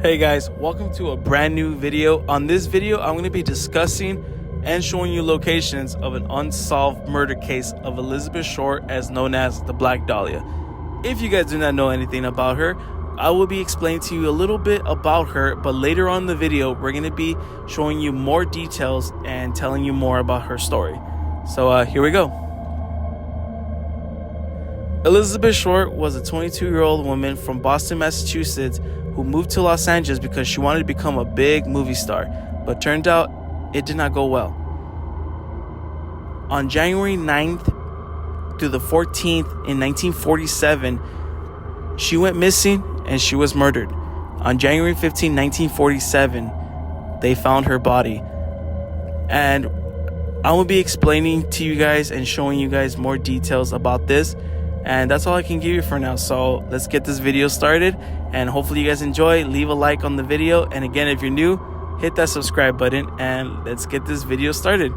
Hey guys, welcome to a brand new video. On this video, I'm going to be discussing and showing you locations of an unsolved murder case of Elizabeth Short, as known as the Black Dahlia. If you guys do not know anything about her, I will be explaining to you a little bit about her, but later on in the video, we're going to be showing you more details and telling you more about her story. So here we go. Elizabeth Short was a 22-year-old woman from Boston, Massachusetts, who moved to Los Angeles because she wanted to become a big movie star, but turned out it did not go well. On January 9th through the 14th in 1947, she went missing and she was murdered. On January 15, 1947, they found her body. And I will be explaining to you guys and showing you guys more details about this. And that's all I can give you for now. So let's get this video started. And hopefully you guys enjoy. Leave a like on the video. And again, if you're new, hit that subscribe button. And let's get this video started.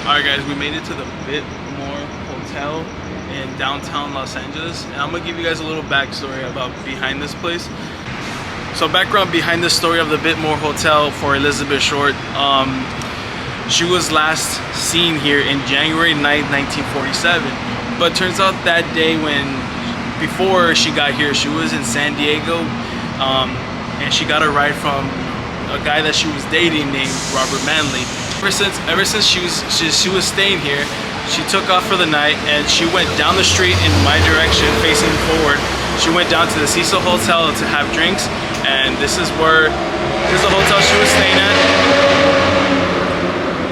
Alright guys, we made it to the Bitmore Hotel in downtown Los Angeles, and I'm going to give you guys a little backstory about behind this place. So background behind the story of the Bitmore Hotel for Elizabeth Short. She was last seen here in January 9th, 1947, but turns out that day before she got here, she was in San Diego, and she got a ride from a guy that she was dating named Robert Manley. Ever since she was staying here, she took off for the night and she went down the street in my direction, facing forward. She went down to the Cecil Hotel to have drinks, and this is the hotel she was staying at.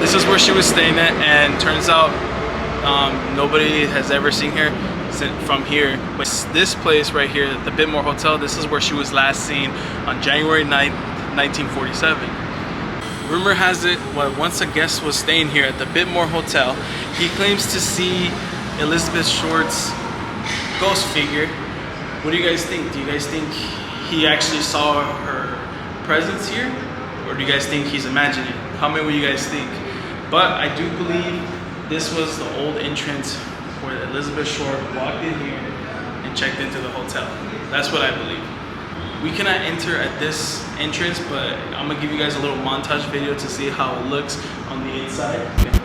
This is where she was staying at, and turns out nobody has ever seen her from here. But this place right here, the Bitmore Hotel, this is where she was last seen on January 9th, 1947. Rumor has it, once a guest was staying here at the Bitmore Hotel, he claims to see Elizabeth Short's ghost figure. What do you guys think? Do you guys think he actually saw her presence here? Or do you guys think he's imagining? Comment what you guys think. But I do believe this was the old entrance where Elizabeth Short walked in here and checked into the hotel. That's what I believe. We cannot enter at this entrance, but I'm gonna give you guys a little montage video to see how it looks on the inside.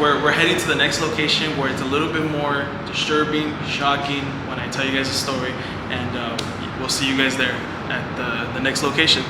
We're heading to the next location where it's a little bit more disturbing, shocking when I tell you guys a story, and we'll see you guys there at the next location.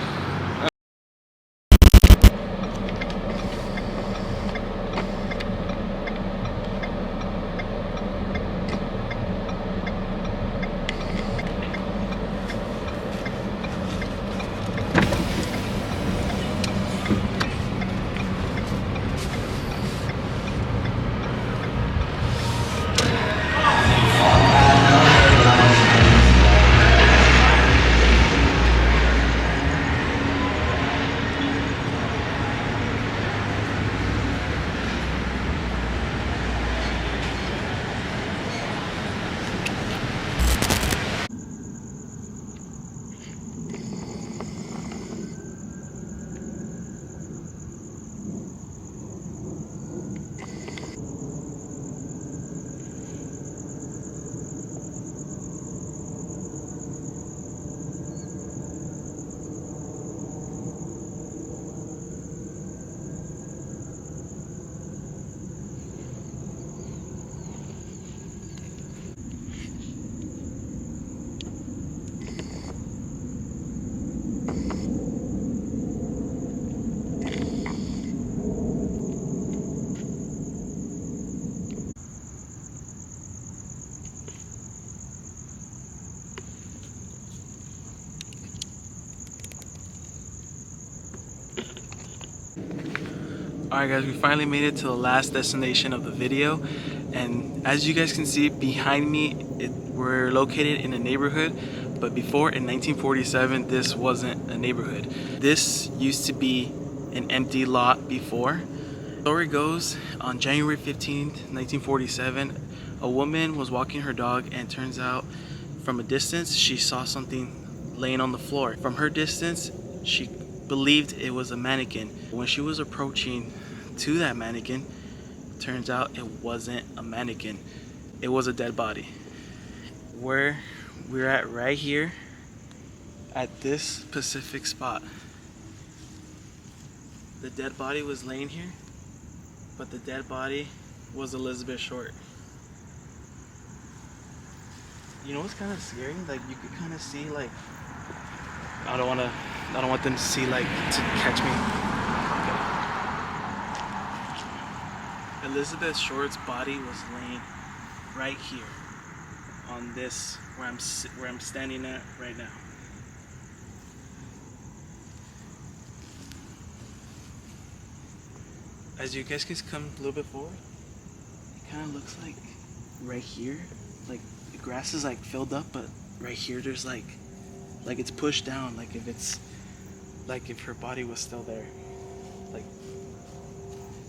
Alright guys, we finally made it to the last destination of the video, and as you guys can see behind me, we're located in a neighborhood, but before in 1947 this wasn't a neighborhood. This used to be an empty lot before. The story goes, on January 15th, 1947, a woman was walking her dog and turns out from a distance she saw something laying on the floor. From her distance she believed it was a mannequin. When she was approaching to that mannequin, turns out it wasn't a mannequin. It was a dead body. Where we're at right here at this specific spot. The dead body was laying here, but the dead body was Elizabeth Short. You know what's kind of scary? Like you could kind of see, like, I don't want them to see, like, to catch me. Okay. Elizabeth Short's body was laying right here on this where I'm standing at right now. As you guys can come a little bit forward, it kind of looks like right here, like the grass is like filled up, but right here there's like it's pushed down, like if her body was still there. Like,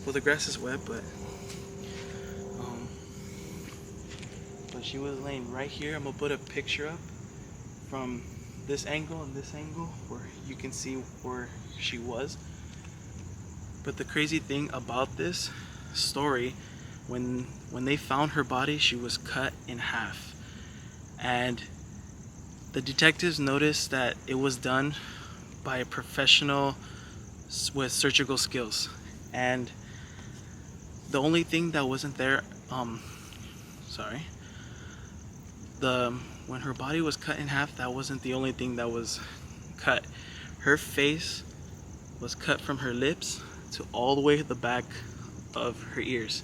well, the grass is wet, but she was laying right here. I'm gonna put a picture up from this angle and this angle where you can see where she was. But the crazy thing about this story, when they found her body, she was cut in half, and the detectives noticed that it was done by a professional with surgical skills, and the only thing that wasn't there, when her body was cut in half, that wasn't the only thing that was cut. Her face was cut from her lips to all the way to the back of her ears.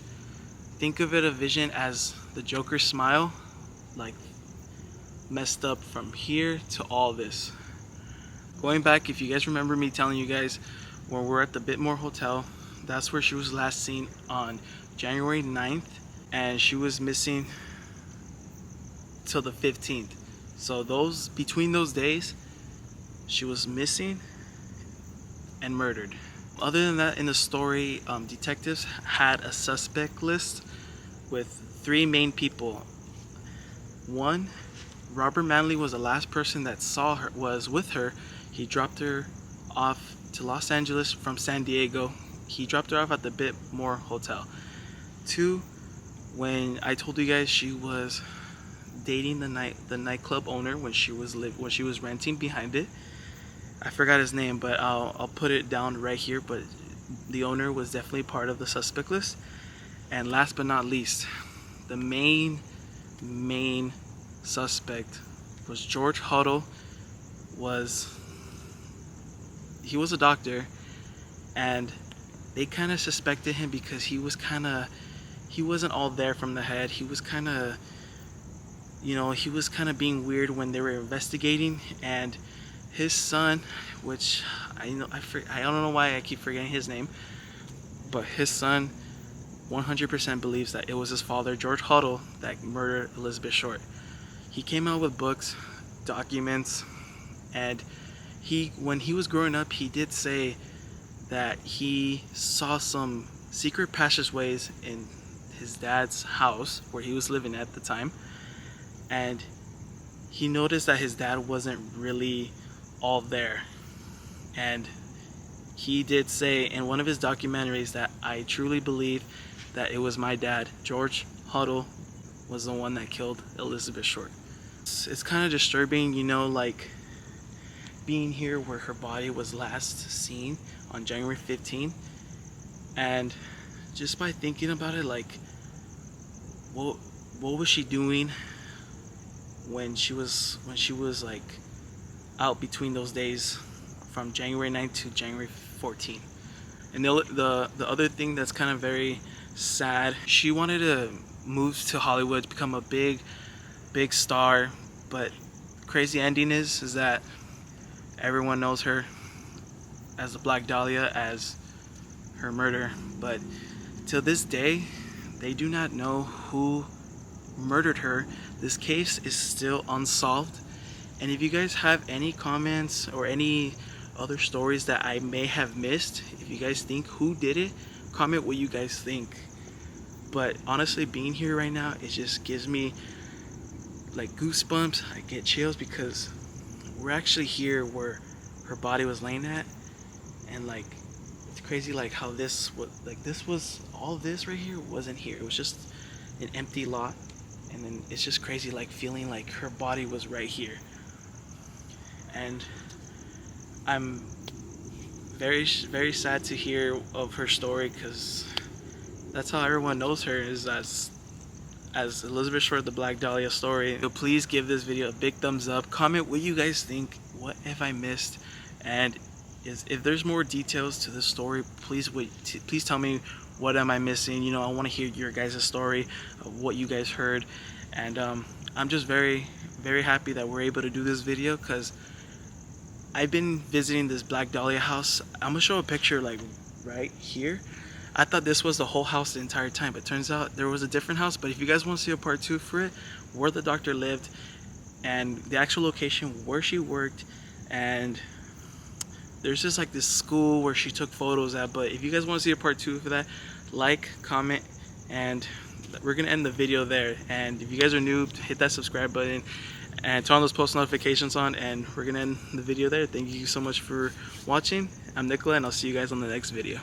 Think of it, a vision as the Joker's smile, like messed up from here to all this. Going back, if you guys remember me telling you guys when we're at the Bitmore Hotel, that's where she was last seen on January 9th, and she was missing till the 15th. So between those days, she was missing and murdered. Other than that, in the story, detectives had a suspect list with 3 main people. 1, Robert Manley was the last person that was with her. He dropped her off to Los Angeles from San Diego. He dropped her off at the Bitmore Hotel. 2, when I told you guys she was dating the nightclub owner when she was renting behind it. I forgot his name, but I'll put it down right here. But the owner was definitely part of the suspect list. And last but not least, the main suspect was George Huddle. He was a doctor, and they kind of suspected him because he wasn't all there from the head. He was kind of, being weird when they were investigating. And his son, which I don't know why I keep forgetting his name, but his son 100% believes that it was his father, George Huddle, that murdered Elizabeth Short. He came out with books, documents, and when he was growing up, he did say that he saw some secret passageways in his dad's house where he was living at the time, and he noticed that his dad wasn't really all there. And he did say in one of his documentaries that I truly believe that it was my dad, George Huddle, was the one that killed Elizabeth Short. It's kind of disturbing, like being here where her body was last seen on January 15th, and just by thinking about it, like what was she doing when she was like out between those days from January 9th to January 14th. And the other thing that's kind of very sad, she wanted to move to Hollywood to become a big star, but crazy ending is that everyone knows her as the Black Dahlia, as her murder, but till this day they do not know who murdered her. This case is still unsolved, and if you guys have any comments or any other stories that I may have missed, if you guys think who did it, comment what you guys think. But honestly, being here right now, it just gives me like goosebumps. I get chills because we're actually here where her body was laying at, and like it's crazy like how this was all this right here wasn't here. It was just an empty lot, and then it's just crazy like feeling like her body was right here. And I'm very sad to hear of her story, because that's how everyone knows her, is as Elizabeth Short, the Black Dahlia story. So please give this video a big thumbs up. Comment what you guys think. What have I missed? And if there's more details to this story, please tell me what am I missing. You know, I want to hear your guys' story of what you guys heard. And I'm just very happy that we're able to do this video, because I've been visiting this Black Dahlia house. I'm gonna show a picture like right here. I thought this was the whole house the entire time, but turns out there was a different house. But if you guys want to see a part 2 for it, where the doctor lived and the actual location where she worked, and there's just like this school where she took photos at. But if you guys want to see a part 2 for that, like, comment, and we're gonna end the video there. And if you guys are new, hit that subscribe button and turn those post notifications on, and we're gonna end the video there. Thank you so much for watching. I'm Nicola, and I'll see you guys on the next video.